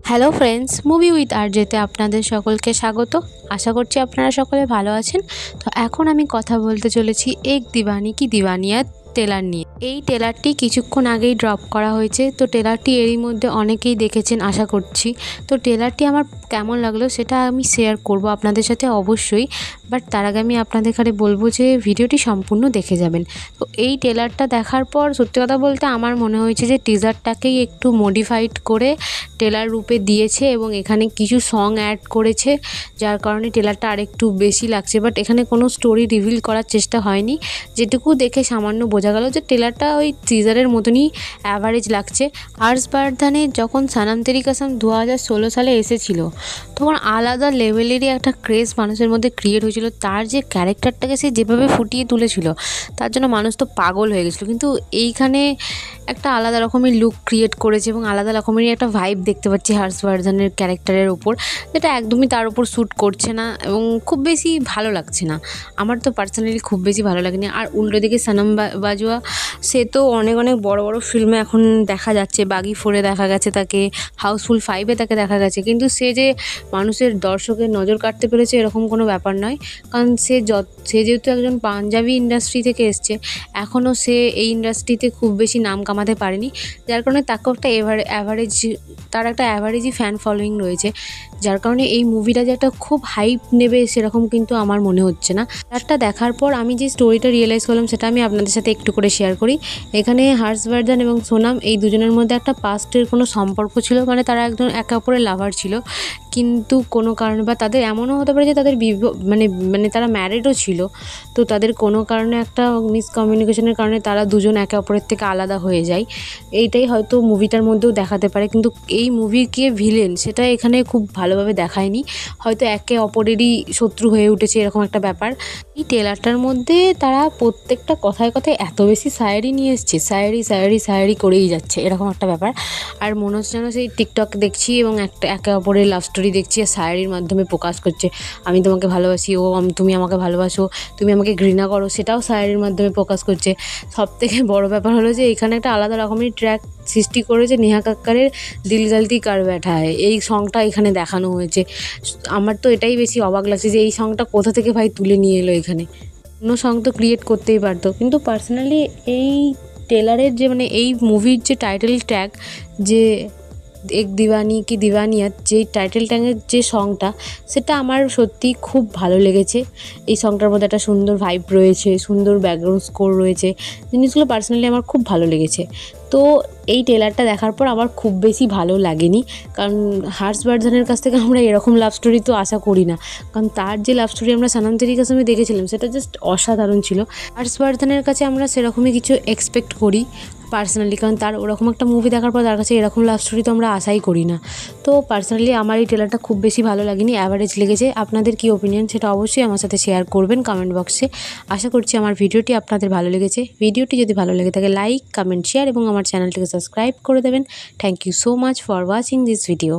Hello friends, movie with আরজেতে আপনাদের সকলকে স্বাগত। আশা করছি আপনারা সকলে ভালো আছেন। তো এখন আমি কথা বলতে চলেছি এক দিওয়ানি কি দিওয়ানিয়া ট্রেলার নিয়ে। এই ট্রেলারটি কিছুক্ষণ আগেই ড্রপ করা হয়েছে। তো ট্রেলারটি এরই মধ্যে অনেকেই দেখেছেন আশা করছি। তো ট্রেলারটি আমার কেমন লাগলো সেটা আমি শেয়ার করব আপনাদের সাথে অবশ্যই। বাট তার আগে আমি আপনাদের কাছে বলবো যে ভিডিওটি সম্পূর্ণ দেখে যাবেন। তো এই ট্রেলারটা দেখার পর সত্যি কথা বলতে আমার মনে হয়েছে যে টিজারটাকেই একটু মডিফাইড করে ট্রেলার রূপে দিয়েছে এবং এখানে কিছু সং অ্যাড করেছে, যার কারণে ট্রেলারটা আরেকটু বেশি লাগছে। বাট এখানে কোনো স্টোরি রিভিল করার চেষ্টা হয়নি। যেটুকু দেখে সামান্য বোঝা গেল যে ট্রেলারটা ওই টিজারের মতনই অ্যাভারেজ লাগছে। হর্ষবর্ধনের যখন সনম তেরি কসম 2016 সালে এসেছিল তখন আলাদা লেভেলেরই একটা ক্রেজ মানুষের মধ্যে ক্রিয়েট হয়েছিল। তার যে ক্যারেক্টারটাকে সে যেভাবে ফুটিয়ে তুলেছিল তার জন্য মানুষ তো পাগল হয়ে গেছিলো। কিন্তু এইখানে একটা আলাদা রকমের লুক ক্রিয়েট করেছে এবং আলাদা রকমেরই একটা ভাইব দেখতে পাচ্ছি হর্ষবর্ধনের ক্যারেক্টারের ওপর, যেটা একদমই তার উপর শ্যুট করছে না এবং খুব বেশি ভালো লাগছে না। আমার তো পার্সোনালি খুব বেশি ভালো লাগেনি। আর উল্টো দিকে সনম বাজওয়া, সে তো অনেক অনেক বড় বড় ফিল্মে এখন দেখা যাচ্ছে। বাগি 4-এ দেখা গেছে তাকে, হাউসফুল 5-এ তাকে দেখা গেছে। কিন্তু সে যে মানুষের দর্শকের নজর কাটতে পেরেছে এরকম কোনো ব্যাপার নয়। কারণ সে যেহেতু একজন পাঞ্জাবি ইন্ডাস্ট্রি থেকে এসছে, এখনও সে এই ইন্ডাস্ট্রিতে খুব বেশি নাম কামাতে পারেনি, যার কারণে তাকে একটা অ্যাভারেজই ফ্যান ফলোয়িং রয়েছে। যার কারণে এই মুভিটা যে একটা খুব হাইপ নেবে সেরকম কিন্তু আমার মনে হচ্ছে না। একটা দেখার পর আমি যে স্টোরিটা রিয়েলাইজ করলাম সেটা আমি আপনাদের সাথে একটু করে শেয়ার করি। এখানে হর্ষবর্ধন এবং সোনাম এই দুজনের মধ্যে একটা পাস্টের কোনো সম্পর্ক ছিল, মানে তারা একজন একে অপরের লাভার ছিল। কিন্তু কোনো কারণে বা তাদের এমনও হতে পারে যে তাদের মানে তারা ম্যারিডও ছিল। তো তাদের কোনো কারণে একটা মিসকমিউনিকেশনের কারণে তারা দুজন একে অপরের থেকে আলাদা হয়ে যায়। এইটাই হয়তো মুভিটার মধ্যেও দেখাতে পারে, কিন্তু এই মুভির কে ভিলেন সেটা এখানে খুব ভালোভাবে দেখায়নি। হয়তো একে অপরেরই শত্রু হয়ে উঠেছে এরকম একটা ব্যাপার। এই ট্রেলারটার মধ্যে তারা প্রত্যেকটা কথায় কথায় এত বেশি শায়েরি নিয়ে এসছে, শায়েরি করেই যাচ্ছে এরকম একটা ব্যাপার। আর মনে হচ্ছে যেন সেই টিকটক দেখছি এবং একে অপরের লাভ স্টোরি দেখছি আর শায়েরির মাধ্যমে প্রকাশ করছে। আমি তোমাকে ভালোবাসি, তুমি আমাকে ভালোবাসো, তুমি আমাকে ঘৃণা করো, সেটাও শায়েরির মাধ্যমে প্রকাশ করছে। সবথেকে বড় ব্যাপার হলো যে এখানে একটা আলাদা রকমের ট্র্যাক সৃষ্টি করেছে নেহা কাক্কারের দিল গলতি কার ব্যাঠা হ্যায়, এই সংটা এখানে দেখানো হয়েছে। আমার তো এটাই বেশি অবাক লাগছে যে এই সংটা কোথা থেকে ভাই তুলে নিয়ে এলো এখানে। অন্য সং তো ক্রিয়েট করতেই পারতো। কিন্তু পার্সোনালি এই ট্রেলারের যে মানে এই মুভির যে টাইটেল ট্র্যাক, যে এক দিওয়ানি কি দিওয়ানিয়া, যে টাইটেল ট্র্যাকের যে সংটা, সেটা আমার সত্যি খুব ভালো লেগেছে। এই সংটার মধ্যে একটা সুন্দর ভাইব রয়েছে, সুন্দর ব্যাকগ্রাউন্ড স্কোর রয়েছে, জিনিসগুলো পার্সোনালি আমার খুব ভালো লেগেছে। তো এই ট্রেলারটা দেখার পর আমার খুব বেশি ভালো লাগেনি, কারণ হর্ষবর্ধনের কাছ থেকে আমরা এরকম লাভ স্টোরি তো আশা করি না। কারণ তার যে লাভ স্টোরি আমরা সনম তেরি কসমে দেখেছিলাম সেটা জাস্ট অসাধারণ ছিল। হর্ষবর্ধনের কাছে আমরা সেরকমই কিছু এক্সপেক্ট করি পার্সোনালি, কারণ তার ওরকম একটা মুভি দেখার পর তার কাছে এরকম লাভ স্টোরি তো আমরা আশাই করি না। তো পার্সোনালি আমার এই ট্রেলারটা খুব বেশি ভালো লাগেনি, অ্যাভারেজ লেগেছে। আপনাদের কি ওপিনিয়ন সেটা অবশ্যই আমার সাথে শেয়ার করবেন কমেন্ট বক্সে। আশা করছি আমার ভিডিওটি আপনাদের ভালো লেগেছে। ভিডিওটি যদি ভালো লেগে থাকে লাইক, কমেন্ট, শেয়ার এবং আমার চ্যানেলটিকে সাবস্ক্রাইব করে দেবেন। Thank you so much for watching this video.